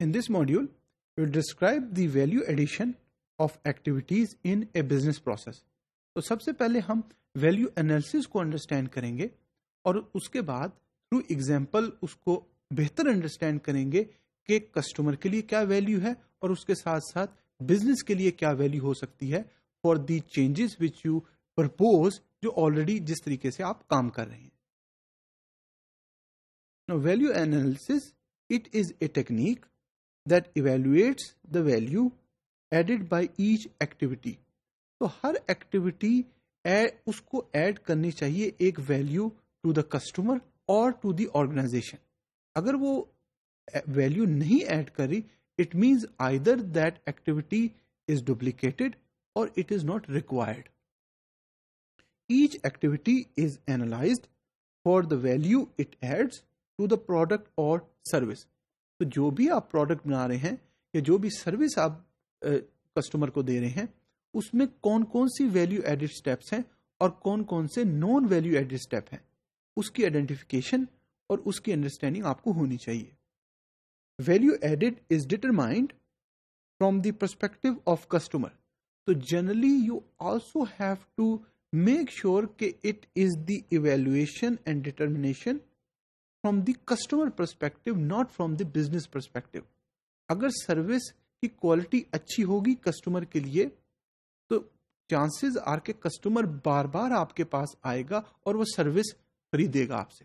In this module, we'll describe the value addition of activities in a business process. तो सबसे पहले हम value analysis को understand करेंगे और उसके बाद थ्रू एग्जांपल उसको बेहतर अंडरस्टैंड करेंगे कि कस्टमर के लिए क्या वैल्यू है और उसके साथ साथ बिजनेस के लिए क्या वैल्यू हो सकती है for the changes which you propose, जो ऑलरेडी जिस तरीके से आप काम कर रहे हैं. Now, value analysis, it is a technique that evaluates the value added by each activity. तो हर एक्टिविटी उसको ऐड करनी चाहिए एक वैल्यू टू द कस्टमर और टू द ऑर्गेनाइजेशन. अगर वो वैल्यू नहीं ऐड करी, it means either that activity is duplicated और it is not required. Each activity is analysed for the value it adds to the product और service. तो जो भी आप प्रोडक्ट बना रहे हैं या जो भी सर्विस आप कस्टमर को दे रहे हैं, उसमें कौन कौन सी वैल्यू एडिड स्टेप्स हैं और कौन कौन से नॉन वैल्यू एडिड स्टेप हैं, उसकी आइडेंटिफिकेशन और उसकी अंडरस्टैंडिंग आपको होनी चाहिए. Value added is determined from the perspective of customer. तो generally you also have to make sure कि it is the evaluation and determination from the customer perspective, not from the business perspective. अगर service की quality अच्छी होगी customer के लिए, तो chances are के कस्टमर बार बार आपके पास आएगा और वो सर्विस खरीदेगा आपसे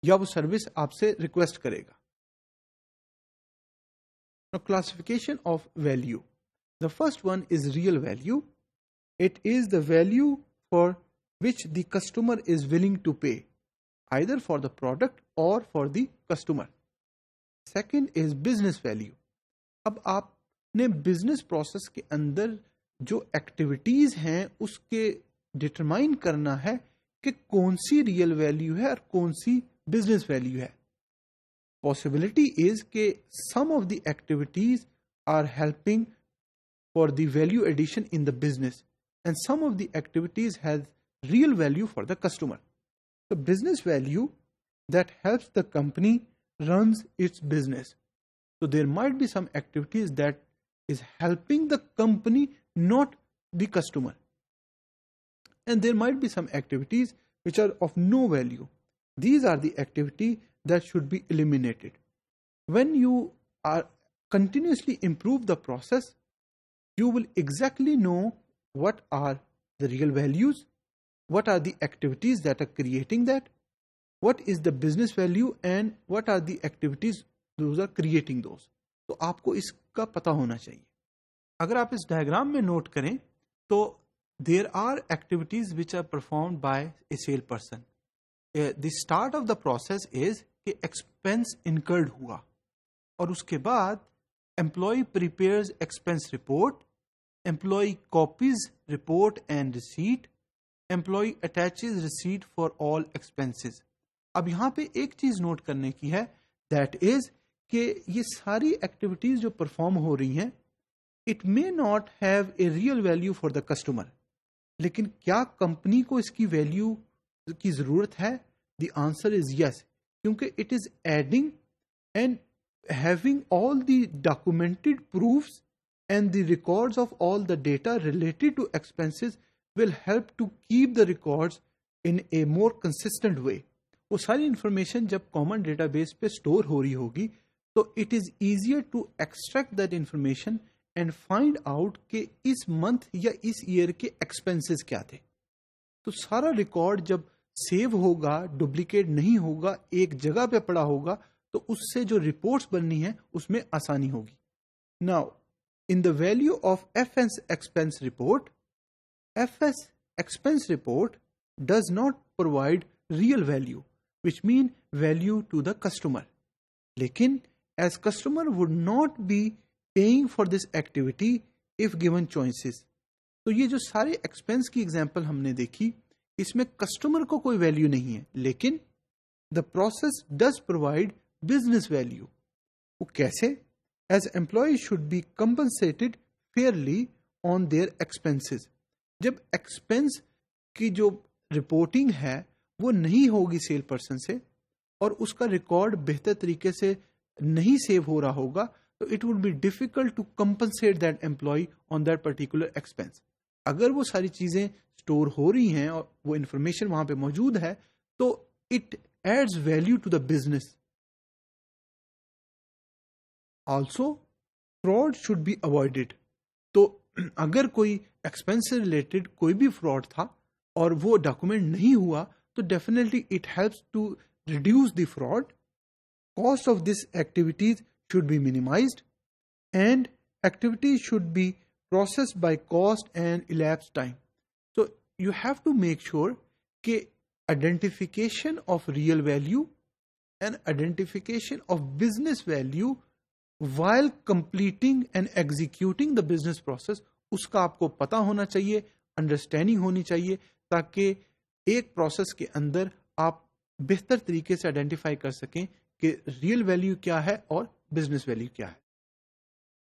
या वो सर्विस आपसे रिक्वेस्ट करेगा. Classification of value. The first one is real value. It is the value for which the customer is willing to pay, either for the product or for the customer. Second is business value. अब आपने business process के अंदर जो activities हैं उसके determine करना है कि कौन सी रियल वैल्यू है और कौन सी बिजनेस वैल्यू है. पॉसिबिलिटी इज कि some of the activities are helping for the value addition in the business and some of the activities has real value for the customer. The business value that helps the company runs its business. So there might be some activities that is helping the company, not the customer. And there might be some activities which are of no value. These are the activities that should be eliminated. When you are continuously improve the process, you will exactly know what are the real values, what are the activities that are creating that, what is the business value and what are the activities those are creating those. तो आपको इसका पता होना चाहिए. अगर आप इस diagram में नोट करें तो there are activities which are performed by a sale person. The start of the process is कि एक्सपेंस इनकर्ड हुआ और उसके बाद employ prepares expense report, employ copies report and receipt, employ attaches receipt for all expenses. अब यहाँ पे एक चीज नोट करने की है, दैट इज कि ये सारी एक्टिविटीज जो परफॉर्म हो रही हैं, it may not have a real value for the customer, लेकिन क्या कंपनी को इसकी वैल्यू की जरूरत है? द आंसर इज यस, क्योंकि it is adding and having all the documented proofs and the records of all the data related to expenses will help to keep the records in a more consistent way. वो सारी information जब common database पे store हो रही होगी तो it is easier to extract that information and find out कि इस मंथ या इस ईयर के एक्सपेंसेस क्या थे. तो सारा रिकॉर्ड जब सेव होगा, डुप्लीकेट नहीं होगा, एक जगह पे पड़ा होगा, तो उससे जो रिपोर्ट्स बननी है उसमें आसानी होगी. Now in the value of FS expense report, FS expense report does not provide real value, which mean value to the customer. लेकिन as customer would not be paying for this activity if given choices. तो ये जो सारे expense की example हमने देखी, इसमें customer को कोई वैल्यू नहीं है, लेकिन the process does provide business value. वो कैसे? As employ should be compensated fairly on their expenses. जब एक्सपेंस की जो रिपोर्टिंग है वो नहीं होगी सेल पर्सन से और उसका रिकॉर्ड बेहतर तरीके से नहीं सेव हो रहा होगा, तो it would be difficult to compensate that employ on that particular expense. अगर वो सारी चीजें स्टोर हो रही हैं और वो इंफॉर्मेशन वहां पे मौजूद है, तो it adds value to the business. Also fraud should be avoided. तो अगर कोई एक्सपेंस से रिलेटेड कोई भी फ्रॉड था और वो डॉक्यूमेंट नहीं हुआ, तो definitely it helps to reduce the fraud. Cost of this activities should be minimized and activities should be processed by cost and elapsed time. So you have to make sure that identification of real value and identification of business value while completing and executing the business process, उसका आपको पता होना चाहिए, understanding होनी चाहिए, ताकि एक process के अंदर आप बेहतर तरीके से आइडेंटिफाई कर सकें कि रियल वैल्यू क्या है और बिजनेस वैल्यू क्या है।